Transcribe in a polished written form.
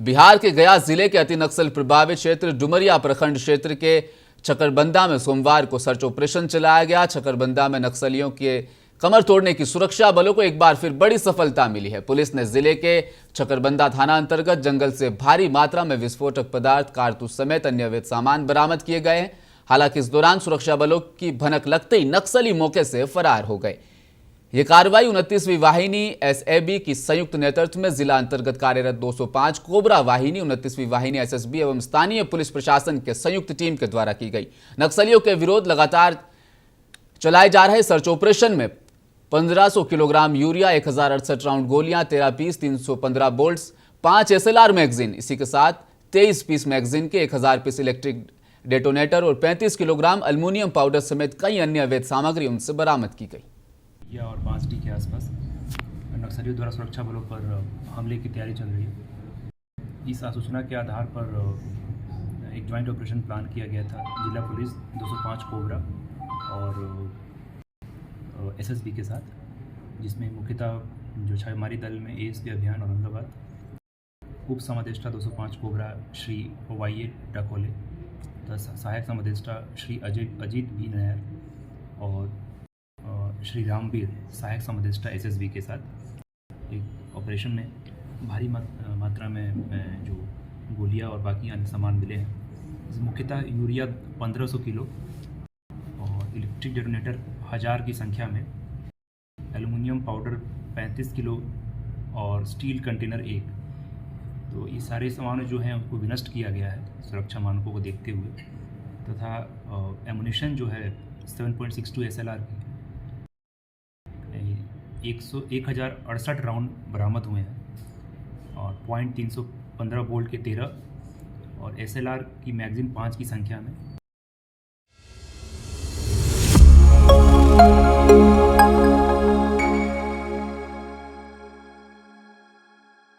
बिहार के गया जिले के अति नक्सल प्रभावित क्षेत्र डुमरिया प्रखंड क्षेत्र के चकरबंदा में सोमवार को सर्च ऑपरेशन चलाया गया। चकरबंदा में नक्सलियों के कमर तोड़ने की सुरक्षा बलों को एक बार फिर बड़ी सफलता मिली है। पुलिस ने जिले के चकरबंदा थाना अंतर्गत जंगल से भारी मात्रा में विस्फोटक पदार्थ, कारतूस समेत अन्य अवैध सामान बरामद किए गए हैं। हालांकि इस दौरान सुरक्षा बलों की भनक लगते ही नक्सली मौके से फरार हो गए। ये कार्रवाई 29वीं वाहिनी एसएबी की संयुक्त नेतृत्व में जिला अंतर्गत कार्यरत 205 कोबरा वाहिनी, 29वीं वाहिनी एसएसबी एवं स्थानीय पुलिस प्रशासन के संयुक्त टीम के द्वारा की गई। नक्सलियों के विरोध लगातार चलाए जा रहे सर्च ऑपरेशन में 1500 किलोग्राम यूरिया, 1068 राउंड गोलियां, 13 पीस 315 बोल्ट्स, 5 एसएलआर मैगजीन, इसी के साथ 23 पीस मैगजीन के 1000 पीस इलेक्ट्रिक डेटोनेटर और 35 किलोग्राम अल्युमिनियम पाउडर समेत कई अन्य अवैध सामग्री उनसे बरामद की गई। और 5D के आसपास नक्सलियों द्वारा सुरक्षा बलों पर हमले की तैयारी चल रही है। इस आसूचना के आधार पर एक ज्वाइंट ऑपरेशन प्लान किया गया था। जिला पुलिस 205 कोबरा और एसएसबी के साथ, जिसमें मुख्यतः जो छापेमारी दल में एएसपी अभियान औरंगाबाद, उप समादेष्टा 205 कोबरा श्री वाई डाकोले, सहायक समादेष्टा श्री अजीत बी नायर और श्री रामवीर सहायक समादेष्टा एसएसबी के साथ एक ऑपरेशन में भारी मात्रा में जो गोलियां और बाकी अन्य सामान मिले हैं। मुख्यतः यूरिया 1500 किलो और इलेक्ट्रिक डेटोनेटर 1000 की संख्या में, एल्युमिनियम पाउडर 35 किलो और स्टील कंटेनर 1। तो ये सारे सामान जो हैं उनको विनष्ट किया गया है सुरक्षा मानकों को देखते हुए, तथा एमुनिशन जो है 7.62 एसएलआर की 1068 राउंड बरामद हुए हैं और .315 बोल्ट के 13 और एसएलआर की मैगजीन 5 की संख्या में